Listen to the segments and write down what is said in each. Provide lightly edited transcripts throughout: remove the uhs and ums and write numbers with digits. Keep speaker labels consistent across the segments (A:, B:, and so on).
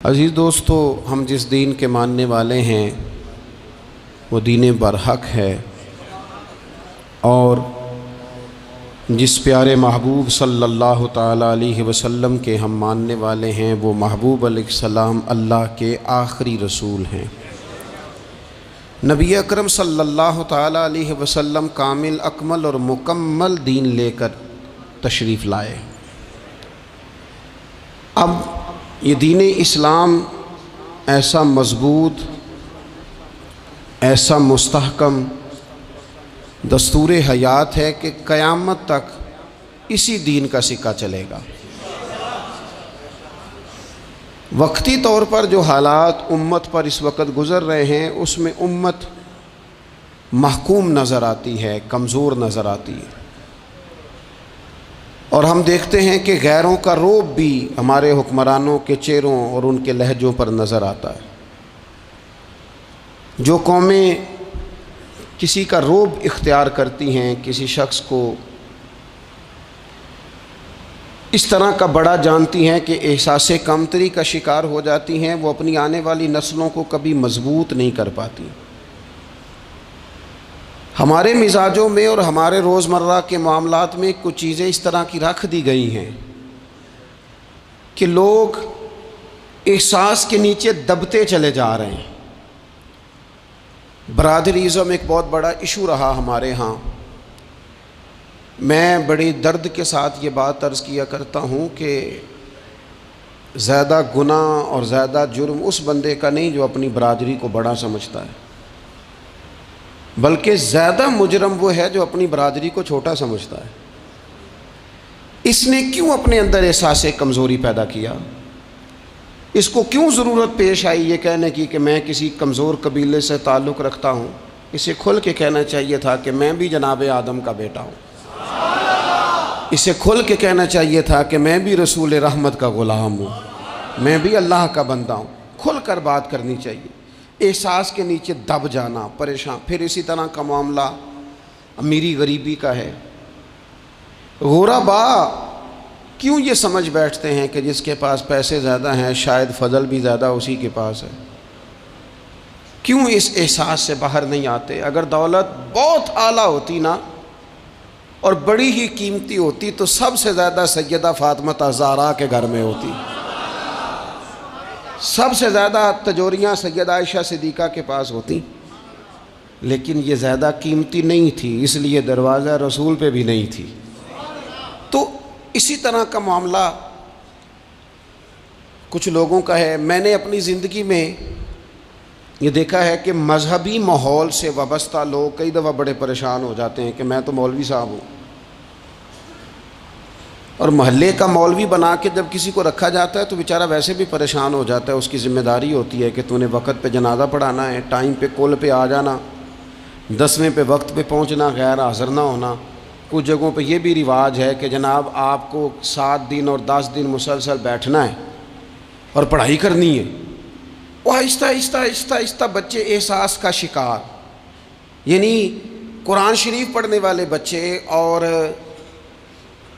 A: अज़ीज़ दोस्तों, हम जिस दीन के मानने वाले हैं वो दीन बरहक है और जिस प्यारे महबूब सल्लल्लाहु ताला अलैहि वसल्लम के हम मानने वाले हैं वो महबूब अलैहिस्सलाम अल्लाह के आखिरी रसूल हैं। नबी अकरम सल्लल्लाहु ताला अलैहि वसल्लम कामिल अकमल और मुकम्मल दीन लेकर तशरीफ़ लाए। अब ये दीन इस्लाम ऐसा मज़बूत, ऐसा मुस्तहकम दस्तूर हयात है कि क़यामत तक इसी दीन का सिक्का चलेगा। वक्ती तौर पर जो हालात उम्मत पर इस वक्त गुज़र रहे हैं उसमें उम्मत महकूम नज़र आती है, कमज़ोर नज़र आती है और हम देखते हैं कि गैरों का रोब भी हमारे हुक्मरानों के चेहरों और उनके लहजों पर नज़र आता है। जो कौमें किसी का रोब इख्तियार करती हैं, किसी शख्स को इस तरह का बड़ा जानती हैं कि एहसास कमतरी का शिकार हो जाती हैं, वो अपनी आने वाली नस्लों को कभी मजबूत नहीं कर पाती। हमारे मिजाजों में और हमारे रोज़मर्रा के मामलात में कुछ चीज़ें इस तरह की रख दी गई हैं कि लोग एहसास के नीचे दबते चले जा रहे हैं। बरादरीज़म एक बहुत बड़ा इशू रहा हमारे यहाँ। मैं बड़ी दर्द के साथ ये बात अर्ज़ किया करता हूँ कि ज़्यादा गुनाह और ज़्यादा जुर्म उस बंदे का नहीं जो अपनी बरादरी को बड़ा समझता है, बल्कि ज़्यादा मुजरम वो है जो अपनी बरादरी को छोटा समझता है। इसने क्यों अपने अंदर एहसास कमज़ोरी पैदा किया? इसको क्यों ज़रूरत पेश आई ये कहने की कि मैं किसी कमज़ोर कबीले से ताल्लुक़ रखता हूँ? इसे खुल के कहना चाहिए था कि मैं भी जनाब आदम का बेटा हूँ। इसे खुल के कहना चाहिए था कि मैं भी रसूल रहमत का ग़ुलाम हूँ, मैं भी अल्लाह का बंदा हूँ। खुल कर बात करनी चाहिए। एहसास के नीचे दब जाना, परेशान। फिर इसी तरह का मामला अमीरी गरीबी का है। गुरबा क्यों ये समझ बैठते हैं कि जिसके पास पैसे ज़्यादा हैं शायद फ़ज़ल भी ज़्यादा उसी के पास है? क्यों इस एहसास से बाहर नहीं आते? अगर दौलत बहुत आला होती ना और बड़ी ही कीमती होती तो सबसे ज़्यादा सैयदा फ़ातिमा ज़हरा के घर में होती। सबसे ज़्यादा तजोरियाँ सैयदा आयशा सिद्दीक़ा के पास होती, लेकिन ये ज़्यादा कीमती नहीं थी, इसलिए दरवाज़ा रसूल पे भी नहीं थी। तो इसी तरह का मामला कुछ लोगों का है। मैंने अपनी ज़िंदगी में ये देखा है कि मज़हबी माहौल से वाबस्ता लोग कई दफ़ा बड़े परेशान हो जाते हैं कि मैं तो मौलवी साहब हूँ, और महल्ले का मौलवी बना के जब किसी को रखा जाता है तो बेचारा वैसे भी परेशान हो जाता है। उसकी ज़िम्मेदारी होती है कि तूने वक्त पे जनाजा पढ़ाना है, टाइम पे कुल पे आ जाना, 10वें पे वक्त पे पहुंचना, गैर हाज़िर ना होना। कुछ जगहों पे ये भी रिवाज है कि जनाब आपको 7 दिन और 10 दिन मुसलसल बैठना है और पढ़ाई करनी है। वो आहिस्ता आहिस्ता आहिस्ता आहिस्ता बच्चे एहसास का शिकार, यानी कुरान शरीफ पढ़ने वाले बच्चे और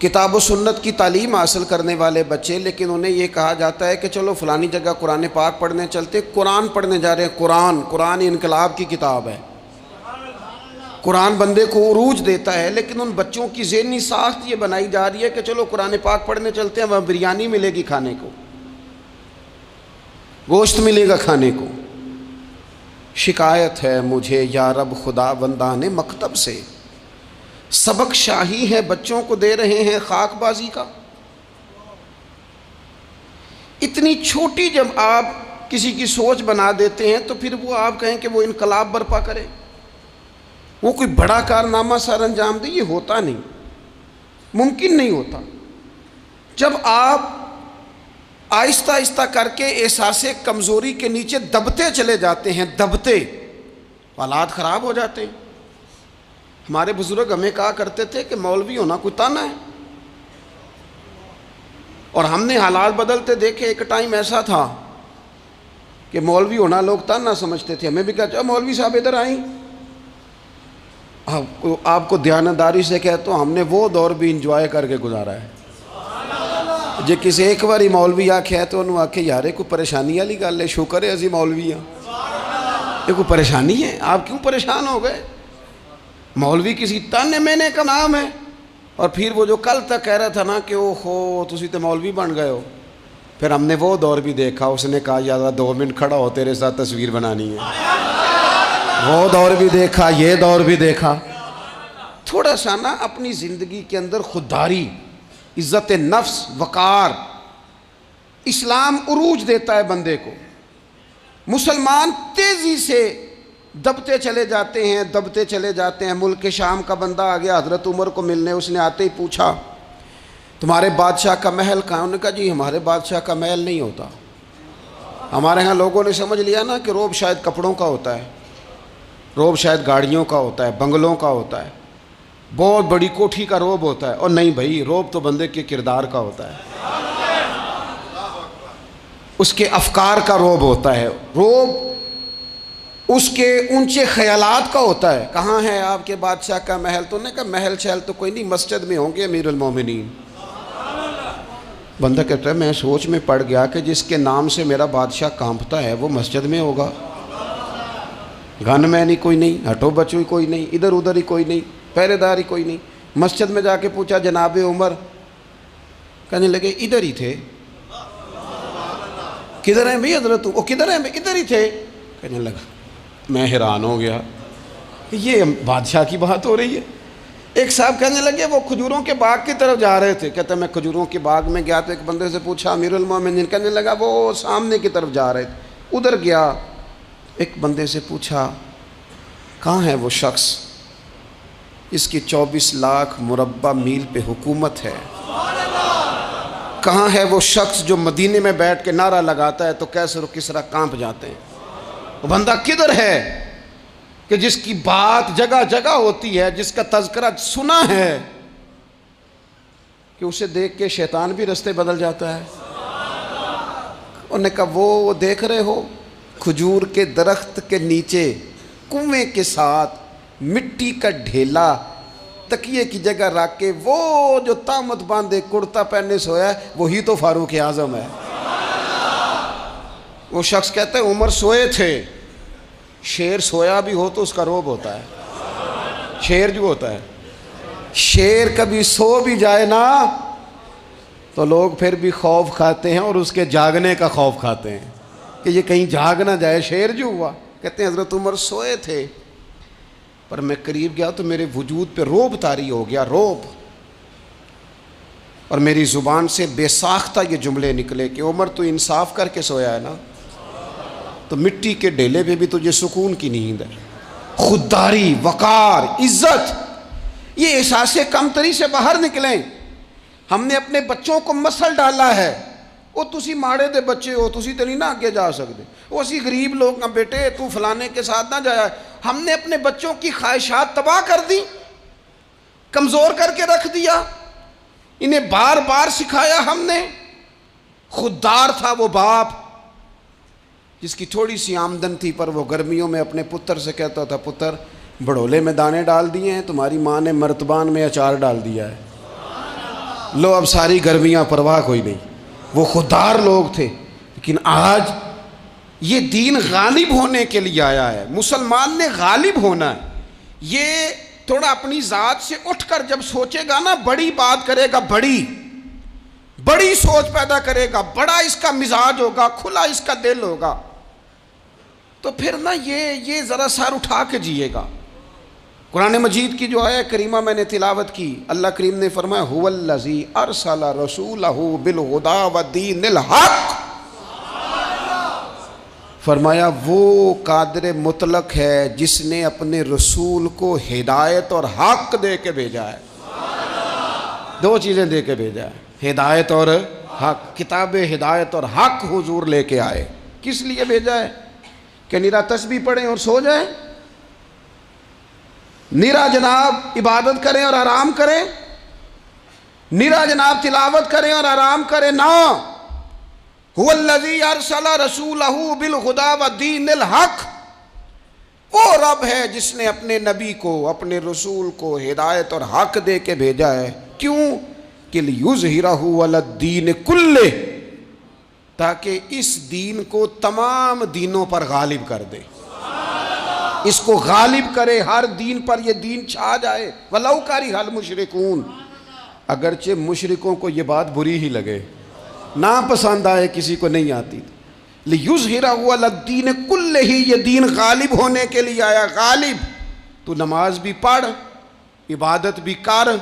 A: किताब व सुन्नत की तालीम हासिल करने वाले बच्चे, लेकिन उन्हें ये कहा जाता है कि चलो फ़लानी जगह कुरान पाक पढ़ने चलते, कुरान पढ़ने जा रहे हैं। कुरान इनकलाब की किताब है। कुरान बंदे को उरूज देता है, लेकिन उन बच्चों की ज़हनी साख्त ये बनाई जा रही है कि चलो कुरान पाक पढ़ने चलते हैं, वहाँ बिरयानी मिलेगी खाने को, गोश्त मिलेगा खाने को। शिकायत है मुझे या रब खुदा बंदाने मकतब से, सबक शाही है बच्चों को दे रहे हैं खाकबाजी का। इतनी छोटी जब आप किसी की सोच बना देते हैं तो फिर वो आप कहें कि वो इनकलाब बर्पा करे, वो कोई बड़ा कारनामा सर अंजाम दे, ये होता नहीं, मुमकिन नहीं होता। जब आप आहिस्ता आहिस्ता करके एहसास कमज़ोरी के नीचे दबते चले जाते हैं, दबते, हालात ख़राब हो जाते हैं। हमारे बुजुर्ग हमें कहा करते थे कि मौलवी होना कोई ताना है, और हमने हालात बदलते देखे। एक टाइम ऐसा था कि मौलवी होना लोग ताना समझते थे। हमें भी कहा मौलवी साहब इधर आई, आपको ध्यानदारी से कहता हूँ हमने वो दौर भी इंजॉय करके गुजारा है जे किसी एक बारी मौलवी आख्या तो उन्होंने आखे यार ये कोई परेशानी वाली गल है, शुक्र है असी मौलवी हाँ, ये कोई परेशानी है, आप क्यों परेशान हो गए। मौलवी किसी ताने मैंने का नाम है। और फिर वो जो कल तक कह रहा था ना कि ओहो तुसी तो मौलवी बन गए हो, फिर हमने वो दौर भी देखा, उसने कहा यार 2 मिनट खड़ा हो तेरे साथ तस्वीर बनानी है, वो दौर भी देखा, ये दौर भी देखा। थोड़ा सा ना अपनी ज़िंदगी के अंदर खुददारी, इज़्ज़त नफ्स, वक़ार, इस्लाम उरूज देता है बंदे को। मुसलमान तेज़ी से दबते चले जाते हैं, दबते चले जाते हैं। मुल्क के शाम का बंदा आ गया हज़रत उमर को मिलने, उसने आते ही पूछा तुम्हारे बादशाह का महल कहाँ। उन्होंने कहा जी हमारे बादशाह का महल नहीं होता, हमारे यहाँ लोगों ने समझ लिया ना कि रोब शायद कपड़ों का होता है, रोब शायद गाड़ियों का होता है, बंगलों का होता है, बहुत बड़ी कोठी का रोब होता है। और नहीं भाई, रोब तो बंदे के किरदार का होता है, उसके अफकार का रोब होता है, रोब उसके ऊंचे ख्यालात का होता है। कहाँ है आपके बादशाह का महल? तो उन्होंने कहा महल शहल तो कोई नहीं, मस्जिद में होंगे अमीरुल मोमिनीन। बंदा कहता है मैं सोच में पड़ गया कि जिसके नाम से मेरा बादशाह कांपता है वो मस्जिद में होगा। गन मैन ही कोई नहीं, हटो बचो ही कोई नहीं, इधर उधर ही कोई नहीं, पहरेदार ही कोई नहीं। मस्जिद में जाके पूछा जनाब उमर, कहने लगे इधर ही थे। किधर हैं भाई हजरत? वो किधर हैं भाई? इधर ही थे। कहने लगा, मैं हैरान हो गया कि ये बादशाह की बात हो रही है। एक साहब कहने लगे वो खजूरों के बाग की तरफ जा रहे थे। कहते मैं खजूरों के बाग में गया तो एक बंदे से पूछा अमीरुल मोमिनीन, कहने लगा वो सामने की तरफ जा रहे थे। उधर गया, एक बंदे से पूछा कहाँ है वो शख्स इसकी 24 लाख मुरब्बा मील पे हुकूमत है? कहाँ है वो शख्स जो मदीने में बैठ के नारा लगाता है तो कैसर और किसरा कांप जाते हैं? वो बंदा किधर है कि जिसकी बात जगह जगह होती है, जिसका तज़किरा सुना है कि उसे देख के शैतान भी रास्ते बदल जाता है। उन्होंने कहा वो देख रहे हो खजूर के दरख्त के नीचे कुएं के साथ मिट्टी का ढेला तकिए की जगह रख के वो जो तामत बांधे कुर्ता पहने सोया है वही तो फारूक आज़म है। वो शख्स कहते हैं उमर सोए थे। शेर सोया भी हो तो उसका रोब होता है। शेर जो होता है, शेर कभी सो भी जाए ना तो लोग फिर भी खौफ खाते हैं और उसके जागने का खौफ खाते हैं कि ये कहीं जाग ना जाए। शेर जो हुआ, कहते हैं हज़रत उमर सोए थे पर मैं करीब गया तो मेरे वजूद पे रोब तारी हो गया, रोब। और मेरी ज़ुबान से बेसाख्ता ये जुमले निकले कि उमर तो इंसाफ करके सोया है ना, तो मिट्टी के ढेले पे भी तुझे सुकून की नींद है। खुददारी, वक़ार, इज़्ज़त, ये एहसास कमतरी से बाहर निकलें। हमने अपने बच्चों को मसल डाला है, वो तुसी माड़े दे बच्चे हो, तुसी तो नहीं ना आगे जा सकते, वो असी गरीब लोग ना बेटे तू फलाने के साथ ना जाया। हमने अपने बच्चों की ख्वाहिशात तबाह कर दी, कमज़ोर करके रख दिया, इन्हें बार बार सिखाया हमने। खुददार था वो बाप जिसकी थोड़ी सी आमदन थी पर वो गर्मियों में अपने पुत्र से कहता था पुत्र बड़ोले में दाने डाल दिए हैं, तुम्हारी माँ ने मर्तबान में अचार डाल दिया है, लो अब सारी गर्मियाँ परवाह कोई नहीं। वो खुददार लोग थे। लेकिन आज ये दीन गालिब होने के लिए आया है, मुसलमान ने गालिब होना है। ये थोड़ा अपनी ज़ात से उठकर जब सोचेगा ना, बड़ी बात करेगा, बड़ी बड़ी सोच पैदा करेगा, बड़ा इसका मिजाज होगा, खुला इसका दिल होगा, तो फिर ना ये ज़रा सर उठा के जिएगा। कुरान मजीद की जो है करीमा मैंने तिलावत की, अल्लाह करीम ने फरमाया हुवल्लज़ी अरसला रसूलहू बिलहुदा व दीनिल हक़, फरमाया वो कादिर मुतलक है जिसने अपने रसूल को हिदायत और हक़ दे के भेजा है। दो चीज़ें दे के भेजा है, हिदायत और हक़। किताब हिदायत और हक़ हुजूर लेके आए। किस लिए भेजा है? कि निरा तस्बीह पढ़ें और सो जाएं, निरा जनाब इबादत करें और आराम करें, निरा जनाब तिलावत करें और आराम करें ना। हुवल्लज़ी अरसला रसूलहू बिलहुदा व दीनिल हक़, वो रब है जिसने अपने नबी को, अपने रसूल को हिदायत और हक़ दे के भेजा है। क्यों? कि लियुज़हिरहु अलद्दीन कुल्ले, ताकि इस दीन को तमाम दीनों पर गालिब कर दे, इसको गालिब करे, हर दीन पर यह दीन छा जाए। वलौ करिहल मुशरिकून, अगरचे मुशरिकों को ये बात बुरी ही लगे, ना पसंद आए, किसी को नहीं आती। लियुज़हिरहु अलद्दीन कुल्लिही, ये दीन गालिब होने के लिए आया। गालिब, तू नमाज भी पढ़, इबादत भी कर,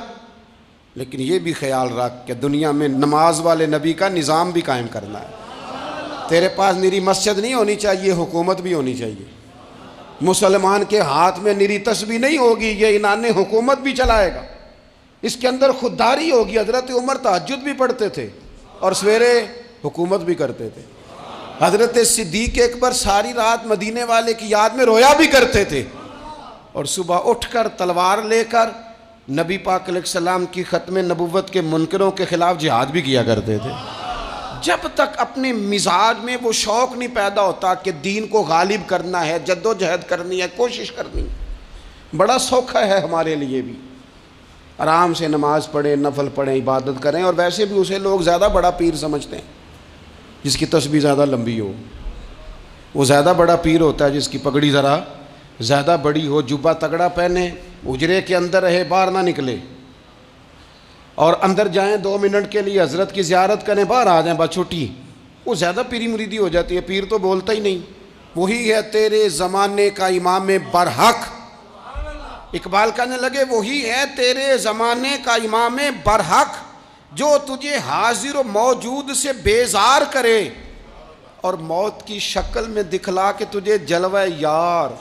A: लेकिन ये भी ख्याल रख कि दुनिया में नमाज वाले नबी का निज़ाम भी कायम करना है। तेरे पास निरी मस्जिद नहीं होनी चाहिए, हुकूमत भी होनी चाहिए। मुसलमान के हाथ में निरी तस्बीह नहीं होगी, ये इनाने हुकूमत भी चलाएगा। इसके अंदर खुददारी होगी। हज़रत उमर तहज्जुद भी पढ़ते थे और सवेरे हुकूमत भी करते थे। हज़रत सिद्दीक़ अकबर सारी रात मदीने वाले की याद में रोया भी करते थे और सुबह उठकर तलवार लेकर नबी पाक अलैहिस्सलाम की ख़त्म नबुव्वत के मुनकरों के ख़िलाफ़ जिहाद भी किया करते थे। जब तक अपने मिजाज में वो शौक़ नहीं पैदा होता कि दीन को गालिब करना है, जद्दोजहद करनी है, कोशिश करनी है। बड़ा सौखा है हमारे लिए भी, आराम से नमाज पढ़ें, नफल पढ़ें, इबादत करें। और वैसे भी उसे लोग ज़्यादा बड़ा पीर समझते हैं जिसकी तस्बीह ज़्यादा लंबी हो। वो ज़्यादा बड़ा पीर होता है जिसकी पगड़ी ज़रा ज़्यादा बड़ी हो, जुब्बा तगड़ा पहने, उजरे के अंदर रहे, बाहर ना निकले, और अंदर जाएं 2 मिनट के लिए हज़रत की ज़ियारत करें, बाहर आ जाएं, बस छुट्टी। वो ज़्यादा पीरी मुरीदी हो जाती है। पीर तो बोलता ही नहीं। वही है तेरे ज़माने का इमाम बरहक। इकबाल कहने लगे वही है तेरे ज़माने का इमाम बरहक, जो तुझे हाजिर मौजूद से बेजार करे और मौत की शक्ल में दिखला के तुझे जलवा यार,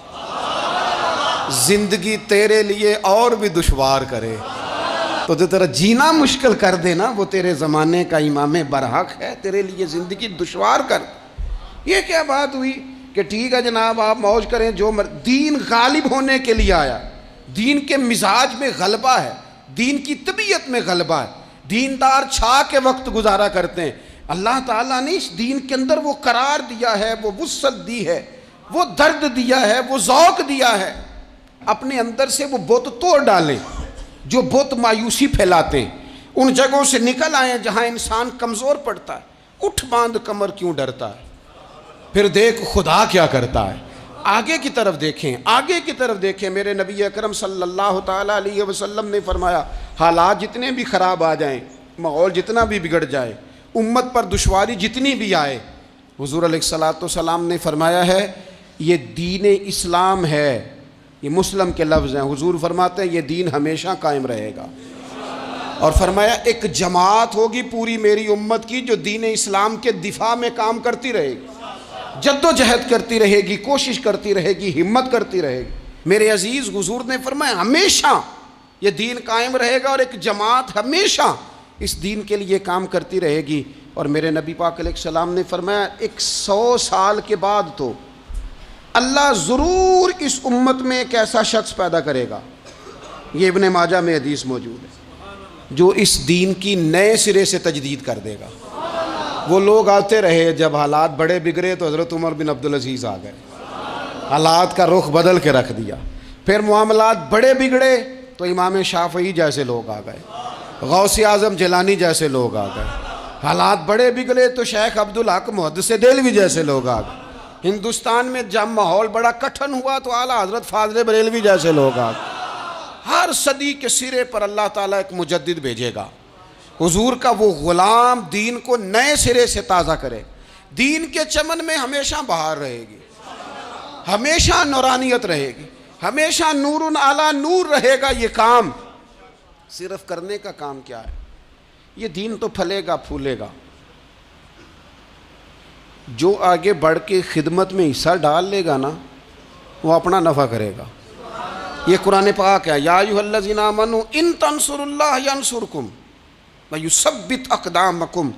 A: जिंदगी तेरे लिए और भी दुश्वार करे। तो जो तेरा जीना मुश्किल कर देना, वो तेरे ज़माने का इमाम बरहक है, तेरे लिए ज़िंदगी दुश्वार कर। ये क्या बात हुई कि ठीक है जनाब आप मौज करें जो दीन गालिब होने के लिए आया। दीन के मिजाज में गलबा है, दीन की तबीयत में गलबा है। दीनदार छा के वक्त गुजारा करते हैं। अल्लाह ताला ने इस दीन के अंदर वो करार दिया है, वो वुसअत दी है, वो दर्द दिया है, वो ज़ौक़ दिया है। अपने अंदर से वो बुत तोड़ डालें जो बुत मायूसी फैलाते हैं। उन जगहों से निकल आए जहाँ इंसान कमज़ोर पड़ता है। उठ बांध कमर क्यों डरता है, फिर देख खुदा क्या करता है। आगे की तरफ देखें, आगे की तरफ देखें। मेरे नबी अकरम सल्लल्लाहु ताला अलैहि वसल्लम ने फरमाया, हालात जितने भी ख़राब आ जाएं, माहौल जितना भी बिगड़ जाए, उम्मत पर दुश्वारी जितनी भी आए, हुज़ूर अलैहिस्सलातु वस्सलाम ने फरमाया है ये दीन इस्लाम है। ये मुस्लिम के लफ्ज़ हैं। हुज़ूर फरमाते हैं ये दीन हमेशा कायम रहेगा। और फरमाया एक जमात होगी पूरी मेरी उम्मत की जो दीन इस्लाम के दिफा में काम करती रहेगी, जद्दोजहद करती रहेगी, कोशिश करती रहेगी, हिम्मत करती रहेगी। मेरे अजीज़, हुज़ूर ने फरमाया हमेशा ये दीन कायम रहेगा और एक जमात हमेशा इस दीन के लिए काम करती रहेगी। और मेरे नबी पाक अलैहिस्सलाम ने फरमाया 100 साल के बाद तो अल्लाह ज़रूर इस उम्मत में एक ऐसा शख्स पैदा करेगा, ये इब्ने माजा में हदीस मौजूद है, जो इस दीन की नए सिरे से तजदीद कर देगा। वो लोग आते रहे, जब हालात बड़े बिगड़े तो हज़रत उमर बिन अब्दुल अज़ीज़ आ गए, हालात का रुख बदल के रख दिया। फिर मामलात बड़े बिगड़े तो इमाम शाफ़ई जैसे लोग आ गए, गौसे आज़म जिलानी जैसे लोग आ गए। हालात बड़े बिगड़े तो शेख अब्दुल हक मुहद्दिस देलवी जैसे लोग आ गए। हिंदुस्तान में जब माहौल बड़ा कठिन हुआ तो आला हज़रत फाज़िल बरेलवी जैसे लोग आ गए। हर सदी के सिरे पर अल्लाह ताला एक मुजद्दिद भेजेगा। हुजूर का वो ग़ुलाम दीन को नए सिरे से ताज़ा करे। दीन के चमन में हमेशा बहार रहेगी, हमेशा नूरानियत रहेगी, हमेशा नूरुन आला नूर रहेगा। ये काम सिर्फ करने का काम क्या है, ये दीन तो फलेगा फूलेगा। जो आगे बढ़ के खिदमत में हिस्सा डाल लेगा ना, वो अपना नफ़ा करेगा। ये कुरान पाक है, या अय्युहल्लज़ीना आमनू इन तंसुरुल्लाह यंसुरकुम व युसब्बित अक़दामकुम।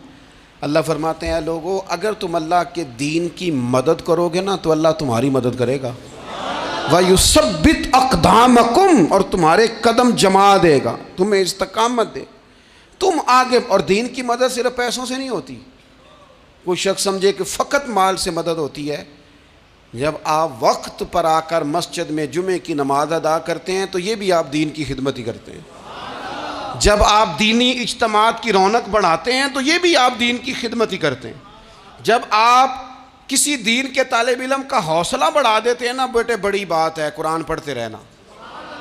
A: अल्लाह फरमाते हैं लोगों, अगर तुम अल्लाह के दीन की मदद करोगे ना तो अल्लाह तुम्हारी मदद करेगा। व युसब्बित अक़दामकुम, और तुम्हारे कदम जमा देगा, तुम्हें इस्तकामत दे, तुम आगे। और दीन की मदद सिर्फ पैसों से नहीं होती। कोई शख्स समझे कि फ़कत माल से मदद होती है। जब आप वक्त पर आकर मस्जिद में जुमे की नमाज अदा करते हैं तो ये भी आप दीन की खिदमत ही करते हैं। जब आप दीनी इज्तिमात की रौनक बढ़ाते हैं तो ये भी आप दीन की खिदमत ही करते हैं। जब आप किसी दीन के तालिब इल्म का हौसला बढ़ा देते हैं ना, बेटे बड़ी बात है कुरान पढ़ते रहना,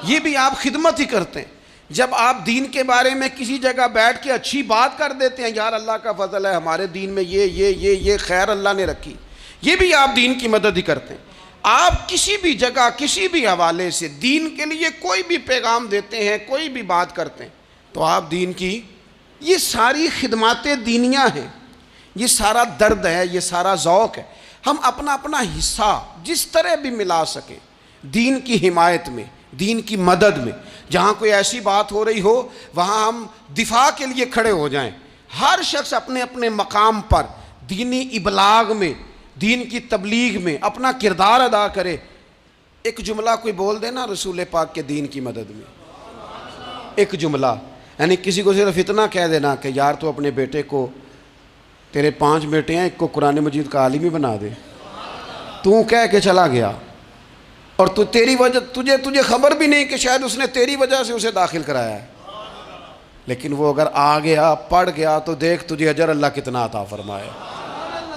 A: ये भी आप खिदमत ही करते हैं। जब आप दीन के बारे में किसी जगह बैठ के अच्छी बात कर देते हैं, यार अल्लाह का फजल है हमारे दीन में ये खैर अल्लाह ने रखी, ये भी आप दीन की मदद ही करते हैं। आप किसी भी जगह किसी भी हवाले से दीन के लिए कोई भी पैगाम देते हैं, कोई भी बात करते हैं, तो आप दीन की ये सारी खिदमतें दीनियाँ हैं, ये सारा दर्द है, ये सारा ज़ौक़ है। हम अपना अपना हिस्सा जिस तरह भी मिला सके दीन की हिमायत में, दीन की मदद में। जहाँ कोई ऐसी बात हो रही हो वहाँ हम दिफा के लिए खड़े हो जाएं। हर शख्स अपने अपने मकाम पर दीनी इबलाग में, दीन की तबलीग में अपना किरदार अदा करे। एक जुमला कोई बोल देना रसूल पाक के दीन की मदद में, एक जुमला, यानी किसी को सिर्फ इतना कह देना कि यार तो अपने बेटे को, तेरे 5 बेटे हैं, एक को कुरान मजीद का आलिम ही बना दे। तू कह के चला गया और तू तेरी वजह तुझे खबर भी नहीं कि शायद उसने तेरी वजह से उसे दाखिल कराया है, लेकिन वो अगर आ गया पढ़ गया तो देख तुझे अजर अल्लाह कितना अता फरमाए।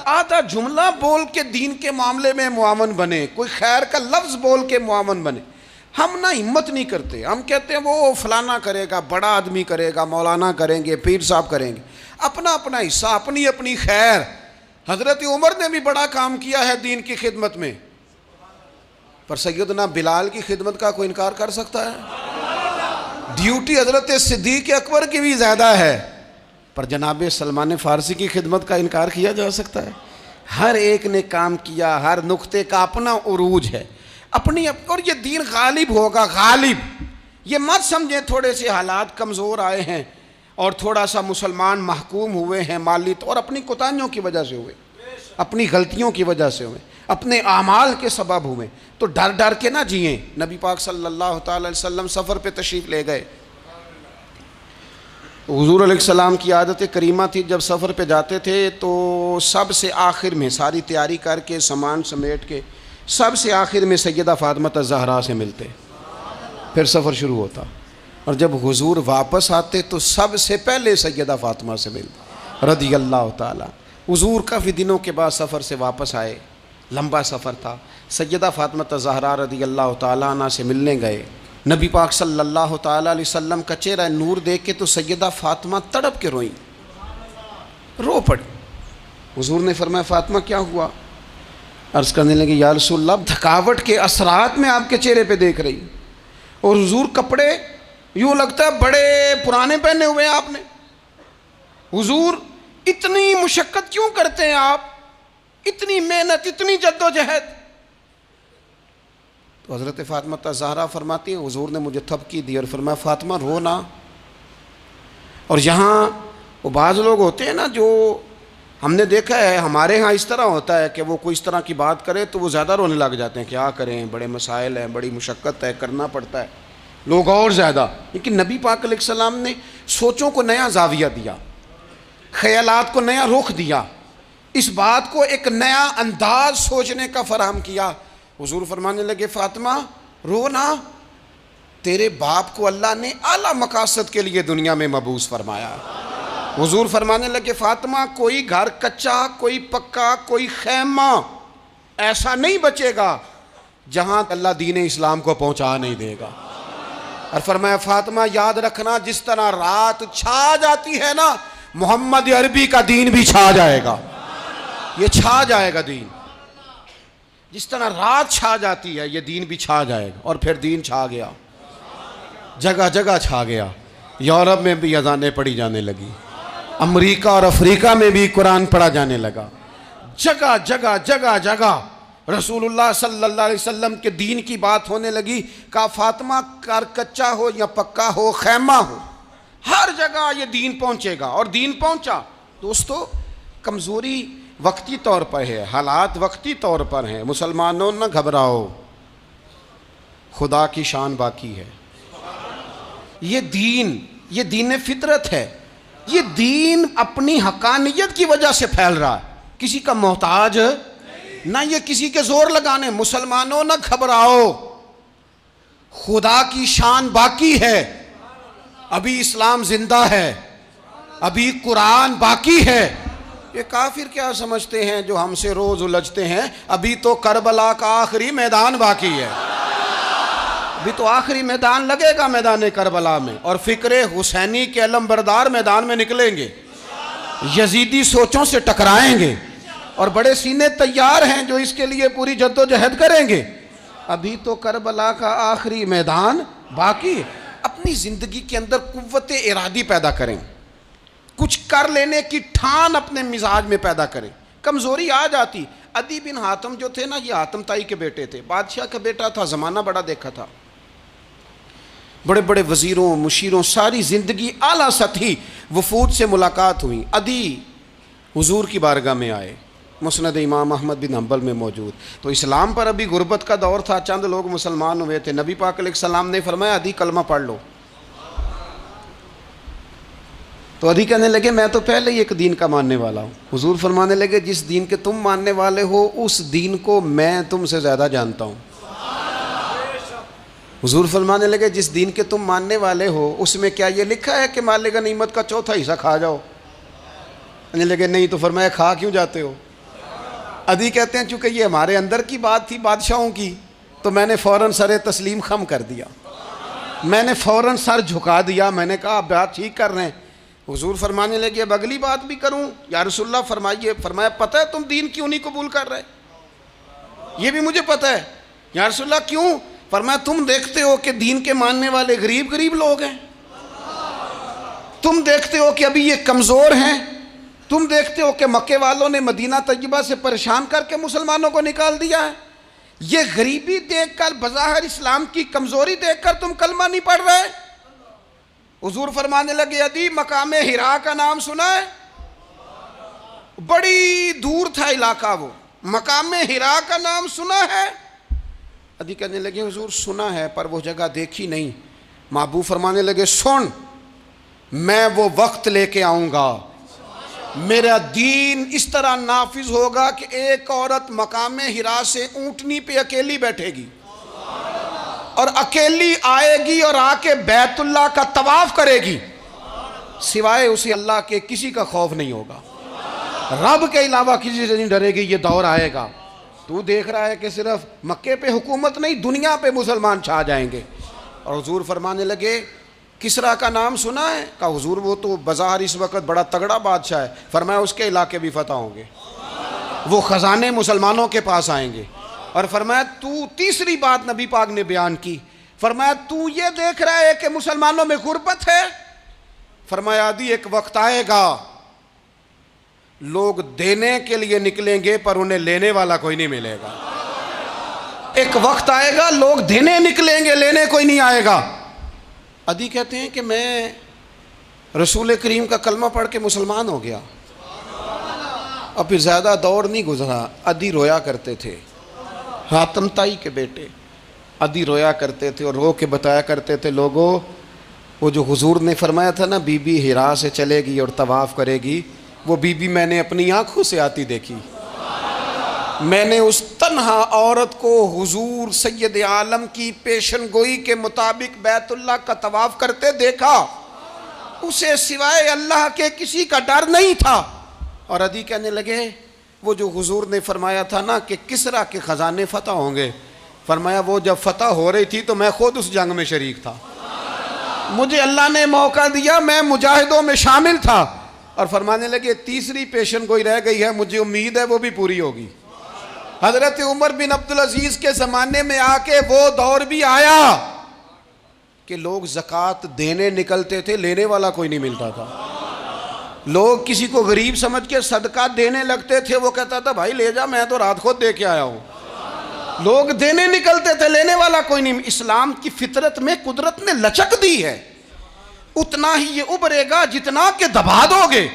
A: आधा जुमला बोल के दीन के मामले में मुआवन बने, कोई खैर का लफ्ज़ बोल के मुआवन बने। हम ना हिम्मत नहीं करते, हम कहते हैं वो फलाना करेगा, बड़ा आदमी करेगा, मौलाना करेंगे, पीर साहब करेंगे। अपना अपना हिस्सा, अपनी अपनी खैर। हज़रत उमर ने भी बड़ा काम किया है दीन की खिदमत में, पर सैयदना बिलाल की खिदमत का कोई इनकार कर सकता है? ड्यूटी हज़रत सिद्दीक़ अकबर की भी ज़्यादा है, पर जनाब सलमान फ़ारसी की खिदमत का इनकार किया जा सकता है? हर एक ने काम किया, हर नुक्ते का अपना उरूज है, अपनी। और ये दीन गालिब होगा, गालिब। ये मत समझें थोड़े से हालात कमज़ोर आए हैं और थोड़ा सा मुसलमान महकूम हुए हैं माली और अपनी कोताहियों की वजह से हुए, अपनी गलतियों की वजह से हुए, अपने आमाल के सबब हुए, तो डर डर के ना जिए। नबी पाक सल्लल्लाहु अलैहि वसल्लम सफ़र पे तशरीफ़ ले गए। हुज़ूर अलैहिस्सलाम की आदत करीमा थी, जब सफ़र पे जाते थे तो सबसे आखिर में सारी तैयारी करके सामान समेट के सबसे आखिर में सैयदा फ़ातिमा ज़हरा से मिलते, फिर सफ़र शुरू होता। और जब हुज़ूर वापस आते तो सबसे पहले सैयदा फ़ातिमा से मिलते रज़ी अल्लाह ताला। हुज़ूर काफ़ी दिनों के बाद सफ़र से वापस आए, लंबा सफ़र था। सैयदा फ़ातिमा ज़हरा रज़ी अल्लाह ताला अन्हा से मिलने गए। नबी पाक सल्लल्लाहु ताला अलैहि वसल्लम का चेहरा नूर देख के तो सैयदा फ़ातिमा तड़प के रोईं, रो पड़ी। हुज़ूर ने फरमाया फ़ातिमा क्या हुआ? अर्ज़ करने लगे या रसूलल्लाह, थकावट के असरात में आपके चेहरे पे देख रही, और हुज़ूर कपड़े यूँ लगता है बड़े पुराने पहने हुए हैं आपने। हुज़ूर इतनी मुशक्क़त क्यों करते हैं आप, इतनी मेहनत, इतनी जद्दोजहद? तो हज़रत फ़ातिमा ज़हरा फरमाती हैं हुज़ूर ने मुझे थपकी दी और फरमाया फ़ातिमा रो ना। और यहाँ वो बाज़ लोग होते हैं ना, जो हमने देखा है हमारे यहाँ इस तरह होता है कि वो कोई इस तरह की बात करे तो वो ज़्यादा रोने लग जाते हैं, क्या करें, बड़े मसाइल हैं, बड़ी मुशक्क़त है, करना पड़ता है, लोग और ज़्यादा। लेकिन नबी पाक अलैहिस्सलाम ने सोचों को नया ज़ाविया दिया, ख़यालात को नया रुख दिया, इस बात को एक नया अंदाज सोचने का फराहम किया। हुज़ूर फरमाने लगे फ़ातिमा रो ना, तेरे बाप को अल्लाह ने आला मकासद के लिए दुनिया में मबूस फरमाया। हुज़ूर फरमाने लगे फ़ातिमा कोई घर कच्चा, कोई पक्का, कोई खैमा ऐसा नहीं बचेगा जहाँ अल्लाह दीन इस्लाम को पहुँचा नहीं देगा। और फरमाया फ़ातिमा याद रखना, जिस तरह रात छा जाती है ना, मोहम्मद अरबी का दीन भी छा जाएगा, ये छा जाएगा दीन। जिस तरह रात छा जाती है ये दीन भी छा जाएगा। और फिर दीन छा गया, जगह जगह छा गया। यूरोप में भी अज़ानें पढ़ी जाने लगी, अमेरिका और अफ्रीका में भी कुरान पढ़ा जाने लगा। जगह जगह जगह जगह रसूलुल्लाह सल्लल्लाहु अलैहि वसल्लम के दीन की बात होने लगी। कहा फ़ातिमा कार कच्चा हो या पक्का हो, खैमा हो, हर जगह ये दीन पहुँचेगा। और दीन पहुँचा। दोस्तों कमज़ोरी वक्ती तौर पर है, हालात वक्ती तौर पर हैं। मुसलमानों न घबराओ, खुदा की शान बाकी है। ये दीन फितरत है। ये दीन अपनी हकानियत की वजह से फैल रहा है, किसी का मोहताज ना, ये किसी के जोर लगाने। मुसलमानों न घबराओ, खुदा की शान बाकी है। अभी इस्लाम जिंदा है, अभी कुरान बाकी है। ये काफिर क्या समझते हैं जो हमसे रोज उलझते हैं, अभी तो करबला का आखिरी मैदान बाकी है, अभी तो आखिरी मैदान लगेगा मैदान करबला में, और फिक्रे हुसैनी के अलमबरदार मैदान में निकलेंगे, यजीदी सोचों से टकराएंगे, और बड़े सीने तैयार हैं जो इसके लिए पूरी जद्दोजहद करेंगे। अभी तो करबला का आखिरी मैदान बाकी है। अपनी जिंदगी के अंदर कुव्वत इरादी पैदा करें, कुछ कर लेने की ठान अपने मिजाज में पैदा करें। कमजोरी आ जाती। अदी बिन हातम जो थे ना, ये हातम ताई के बेटे थे, बादशाह का बेटा था, जमाना बड़ा देखा था, बड़े बड़े वजीरों मुशीरों, सारी जिंदगी आला सतही वफूद से मुलाकात हुई। अदी हुजूर की बारगाह में आए, मुस्नद इमाम अहमद बिन हम्बल में मौजूद। तो इस्लाम पर अभी गुर्बत का दौर था, चंद लोग मुसलमान हुए थे। नबी पाक अलैहिस्सलाम ने फरमाया अदी कलमा पढ़ लो। तो अदी कहने लगे मैं तो पहले ही एक दीन का मानने वाला हूँ। हुजूर फरमाने लगे जिस दीन के तुम मानने वाले हो उस दीन को मैं तुमसे ज़्यादा जानता हूँ। हुजूर फरमाने लगे जिस दीन के तुम मानने वाले हो उसमें क्या ये लिखा है कि मालिक गनीमत का चौथा हिस्सा खा जाओ? कहने लगे नहीं। तो फरमाया खा क्यों जाते हो? अदी कहते हैं चूँकि ये हमारे अंदर की बात थी बादशाहों की, तो मैंने फ़ौरन सर तस्लीम खम कर दिया, मैंने फ़ौरन सर झुका दिया। मैंने कहा आप बात ठीक कर रहे हैं। हुजूर फरमाने लगे अब अगली बात भी करूं या रसूलुल्लाह फरमाइए। फरमाया पता है तुम दीन क्यों नहीं कबूल कर रहे? ये भी मुझे पता है। या रसूलुल्लाह क्यों? फरमाया तुम देखते हो कि दीन के मानने वाले गरीब गरीब लोग हैं, तुम देखते हो कि अभी ये कमज़ोर हैं, तुम देखते हो कि मक्के वालों ने मदीना तय्यबा से परेशान करके मुसलमानों को निकाल दिया है। ये गरीबी देखकर, बज़ाहिर इस्लाम की कमज़ोरी देखकर तुम कलमा नहीं पढ़ रहे। हुजूर फरमाने लगे अदी मकाम हिरा का नाम सुना है? बड़ी दूर था इलाका वो, मकाम हिरा का नाम सुना है? अदी कहने लगे हुजूर सुना है पर वो जगह देखी नहीं। महबूब फरमाने लगे सुन, मैं वो वक्त लेके आऊँगा, मेरा दीन इस तरह नाफिज होगा कि एक औरत मकाम हिरा से ऊँटनी पे अकेली बैठेगी और अकेली आएगी और आके बैतुल्लाह का तवाफ करेगी, सिवाय उसे अल्लाह के किसी का खौफ नहीं होगा, रब के अलावा किसी से नहीं डरेगी। ये दौर आएगा। तू देख रहा है कि सिर्फ मक्के पे हुकूमत नहीं दुनिया पे मुसलमान छा जाएंगे। और हुजूर फरमाने लगे किसरा का नाम सुना है? कहा हुजूर वो तो बाज़ार इस वक्त बड़ा तगड़ा बादशाह है। फरमाया उसके इलाके भी फतह होंगे, वो ख़जाने मुसलमानों के पास आएंगे। और फरमाया तू, तीसरी बात नबी पाक ने बयान की, फरमाया तू ये देख रहा है कि मुसलमानों में गुर्बत है? फरमाया आदि एक वक्त आएगा लोग देने के लिए निकलेंगे पर उन्हें लेने वाला कोई नहीं मिलेगा। एक वक्त आएगा लोग देने निकलेंगे, लेने कोई नहीं आएगा। अदी कहते हैं कि मैं रसूल करीम का कलमा पढ़ के मुसलमान हो गया। अब फिर ज़्यादा दौर नहीं गुजरा, अदी रोया करते थे, हातम ताई के बेटे अदी रोया करते थे और रो के बताया करते थे लोगों वो जो हुजूर ने फरमाया था ना बीबी हिरा से चलेगी और तवाफ़ करेगी, वो बीबी मैंने अपनी आँखों से आती देखी। मैंने उस तन्हा औरत को हुजूर सैयद आलम की पेशन गोई के मुताबिक बैतुल्लाह का तवाफ़ करते देखा, उसे सिवाय अल्लाह के किसी का डर नहीं था। और अदी कहने लगे वो जो हुजूर ने फरमाया था ना कि किसरा के ख़जाने फ़तह होंगे, फरमाया वो जब फ़तह हो रही थी तो मैं खुद उस जंग में शरीक था, मुझे अल्लाह ने मौका दिया, मैं मुजाहिदों में शामिल था। और फरमाने लगे तीसरी पेशन गोई रह गई है, मुझे उम्मीद है वो भी पूरी होगी। हज़रत उमर बिन अब्दुल अजीज़ के ज़माने में आके वो दौर भी आया कि लोग ज़कात देने निकलते थे, लेने वाला कोई नहीं मिलता था। लोग किसी को गरीब समझ के सदका देने लगते थे, वो कहता था भाई ले जा, मैं तो रात खुद दे के आया हूँ। लोग देने निकलते थे, लेने वाला कोई नहीं। इस्लाम की फितरत में कुदरत ने लचक दी है, उतना ही ये उभरेगा जितना के दबा दोगे।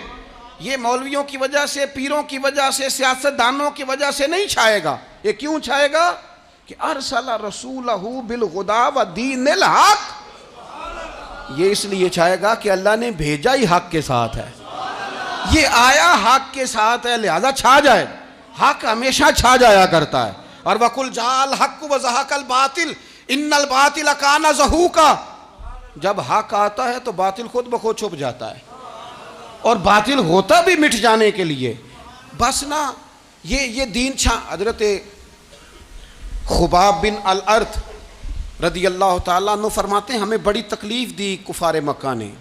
A: ये मौलवियों की वजह से, पीरों की वजह से, सियासतदानों की वजह से नहीं छाएगा। ये क्यों छाएगा कि अरसला रसूलहू बिल हुदा व दीनिल हक, ये इसलिए छाएगा कि अल्लाह ने भेजा ही हक के साथ है, ये आया हक के साथ है, लिहाजा छा जाए। हक हमेशा छा जाया करता है। और वकुल जाल हक व ज़हकल बातिल इन्नल बातिल काना ज़हूका, जब हक आता है तो बातिल खुद ब खुद छुप जाता है, और बातिल होता भी मिट जाने के लिए। बस ना ये दीन हजरत खुबाब बिन अल अर्थ रदी अल्लाह ताला अन्हु फरमाते हैं, हमें बड़ी तकलीफ़ दी कुफार मक्का ने,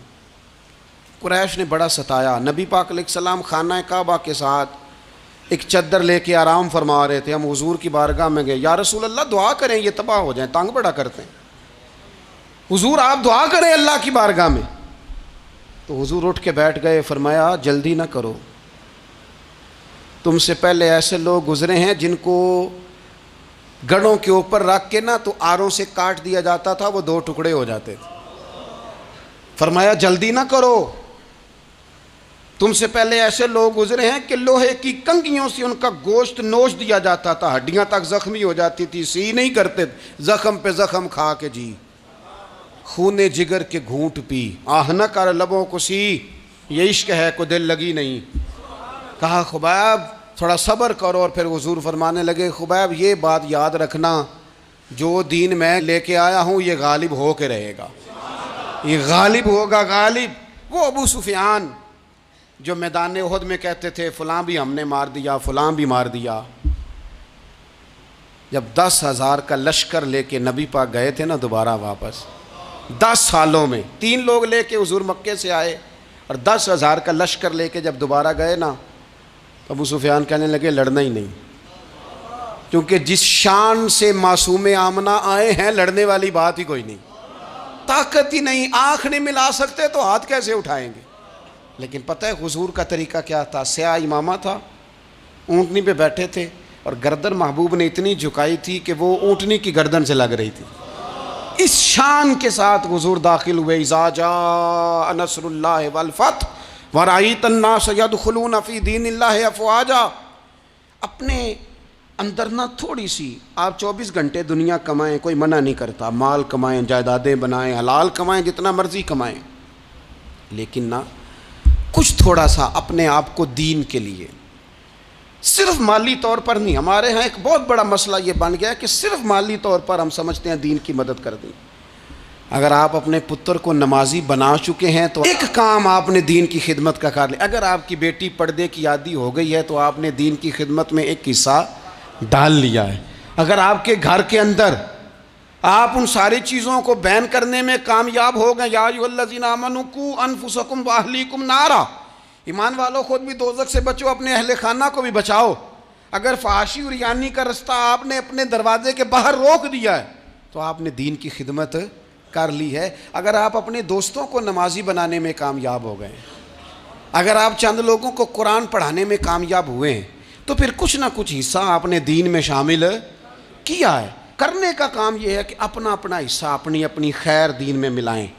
A: कुरैश ने बड़ा सताया। नबी पाक अलैहिस्सलाम खाना काबा के साथ एक चद्दर लेके आराम फरमा रहे थे। हम हुजूर की बारगाह में गए, या रसूल अल्लाह दुआ करें ये तबाह हो जाएं, तंग बड़ा करते हैं। हुजूर आप दुआ करें अल्लाह की बारगाह में। तो हुजूर उठ के बैठ गए, फरमाया जल्दी ना करो, तुमसे पहले ऐसे लोग गुजरे हैं जिनको गढ़ों के ऊपर रख के ना तो आरों से काट दिया जाता था, वो 2 टुकड़े हो जाते थे। फरमाया जल्दी ना करो, तुमसे पहले ऐसे लोग गुजरे हैं कि लोहे की कंगियों से उनका गोश्त नोच दिया जाता था, हड्डियां तक जख्मी हो जाती थी, सी नहीं करते, जख्म पे जख्म खा के जी, खूने जिगर के घूंट पी, आह न कर लबों को सी, ये इश्क है को दिल लगी नहीं। कहा खुबैब थोड़ा सब्र करो, और फिर हुजूर फरमाने लगे, खुबैब ये बात याद रखना, जो दीन मैं लेके आया हूँ ये गालिब हो के रहेगा, ये गालिब होगा, गालिब। वो अबू सुफियान जो मैदान उहद में कहते थे फ़लाँ भी हमने मार दिया, फ़लाँ भी मार दिया, जब 10,000 का लश्कर लेके नबी पाक गए थे ना दोबारा वापस, 10 सालों में 3 लोग लेके हुजूर मक्के से आए, और 10,000 का लश्कर लेके जब दोबारा गए ना, तो अबू सुफियान कहने लगे लड़ना ही नहीं, क्योंकि जिस शान से मासूम आमना आए हैं लड़ने वाली बात ही कोई नहीं, ताकत ही नहीं, आँख नहीं मिला सकते तो हाथ कैसे उठाएंगे। लेकिन पता है हुजूर का तरीका क्या था, स्याह इमामा था, ऊँटनी पे बैठे थे, और गर्दन महबूब ने इतनी झुकाई थी कि वो ऊँटनी की गर्दन से लग रही थी। इस शान के साथ हुजूर दाखिल हुए, इज़ा जाअ नस्रुल्लाहि वल फथ व रअयत अन्नास यदखुलून फी दीनिल्लाहि अफ़वाजा। अपने अंदर ना थोड़ी सी आप 24 घंटे दुनिया कमाएं, कोई मना नहीं करता, माल कमाएं, जायदादें बनाएं, हलाल कमाएं, जितना मर्जी कमाएं, लेकिन ना कुछ थोड़ा सा अपने आप को दीन के लिए, सिर्फ माली तौर पर नहीं। हमारे यहाँ एक बहुत बड़ा मसला ये बन गया है कि सिर्फ माली तौर पर हम समझते हैं दीन की मदद कर दी। अगर आप अपने पुत्र को नमाजी बना चुके हैं तो एक काम आपने दीन की खिदमत का कर लिया। अगर आपकी बेटी पर्दे की आदी हो गई है तो आपने दीन की खिदमत में एक हिस्सा डाल लिया है। अगर आपके घर के अंदर आप उन सारी चीज़ों को बैन करने में कामयाब हो गए, या अय्युहल्लज़ीना आमनू कू अनफुसकुम व अहलीकुम नारा, ईमान वालों खुद भी दोज़ख से बचो, अपने अहले खाना को भी बचाओ। अगर फाशी और यानी का रास्ता आपने अपने दरवाजे के बाहर रोक दिया है तो आपने दीन की खिदमत कर ली है। अगर आप अपने दोस्तों को नमाजी बनाने में कामयाब हो गए, अगर आप चंद लोगों को कुरान पढ़ाने में कामयाब हुए हैं, तो फिर कुछ ना कुछ हिस्सा आपने दीन में शामिल किया है। करने का काम यह है कि अपना अपना हिस्सा अपनी अपनी खैर दीन में मिलाएं,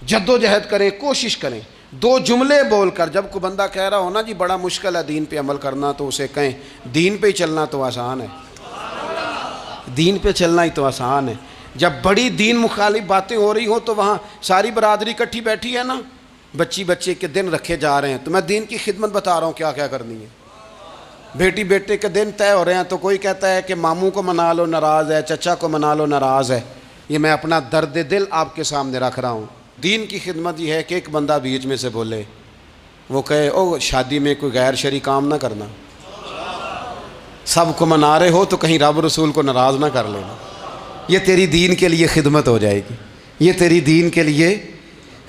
A: जद्दोजहद करें, कोशिश करें। 2 जुमले बोलकर, जब कोई बंदा कह रहा हो ना जी बड़ा मुश्किल है दीन पे अमल करना, तो उसे कहें दीन पे चलना तो आसान है, दीन पे चलना ही तो आसान है। जब बड़ी दीन मुखालिफ बातें हो रही हो तो वहाँ सारी बरादरी इकट्ठी बैठी है ना, बच्चे के दिन रखे जा रहे हैं, तो मैं दीन की खिदमत बता रहा हूँ क्या क्या करनी है। बेटे के दिन तय हो रहे हैं तो कोई कहता है कि मामू को मना लो नाराज़ है, चचा को मना लो नाराज़ है। ये मैं अपना दर्द दिल आपके सामने रख रहा हूँ। दीन की खिदमत ये है कि एक बंदा बीच में से बोले, वो कहे ओ शादी में कोई गैर शरी काम ना करना, सबको मना रहे हो तो कहीं रब रसूल को नाराज़ ना कर लेना। ये तेरी दीन के लिए खिदमत हो जाएगी, ये तेरी दीन के लिए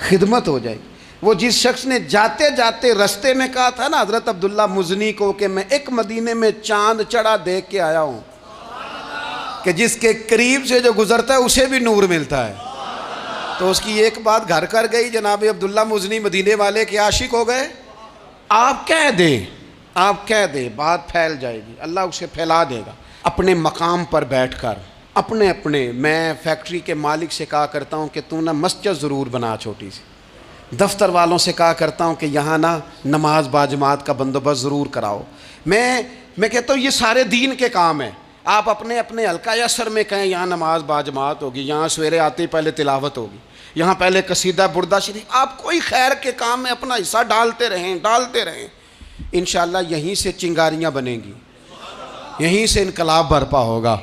A: खिदमत हो जाएगी। वो जिस शख्स ने जाते जाते रास्ते में कहा था ना हज़रत अब्दुल्ला मुज़नी को कि मैं एक मदीने में चांद चढ़ा देख के आया हूँ कि जिसके करीब से जो गुज़रता है उसे भी नूर मिलता है, तो उसकी एक बात घर कर गई, जनाब अब्दुल्ला मुज़नी मदीने वाले के आशिक हो गए। आप कह दें बात फैल जाएगी, अल्लाह उसे फैला देगा। अपने मकाम पर बैठकर अपने मैं फैक्ट्री के मालिक से कहा करता हूँ कि तू ना मस्जिद ज़रूर बना छोटी सी, दफ्तर वालों से कहा करता हूँ कि यहाँ ना नमाज बाजमात का बंदोबस्त ज़रूर कराओ। मैं कहता हूँ ये सारे दीन के काम हैं। आप अपने अपने हल्का या असर में कहें यहाँ नमाज बाजमात होगी, यहाँ सवेरे आते ही पहले तिलावत होगी, यहाँ पहले कसीदा बुर्दा शरीफ, आप कोई खैर के काम में अपना हिस्सा डालते रहें। इंशाअल्लाह यहीं से चिंगारियाँ बनेंगी, यहीं से इनकलाब बरपा होगा।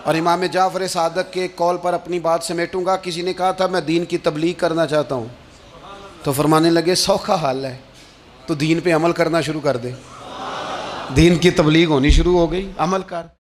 A: और इमाम जाफ़र सादक के कौल पर अपनी बात समेटूंगा। किसी ने कहा था मैं दीन की तबलीग करना चाहता हूँ, तो फरमाने लगे सौखा हाल है, तो दीन पे अमल करना शुरू कर दे। दीन की तबलीग होनी शुरू हो गई, अमल कर।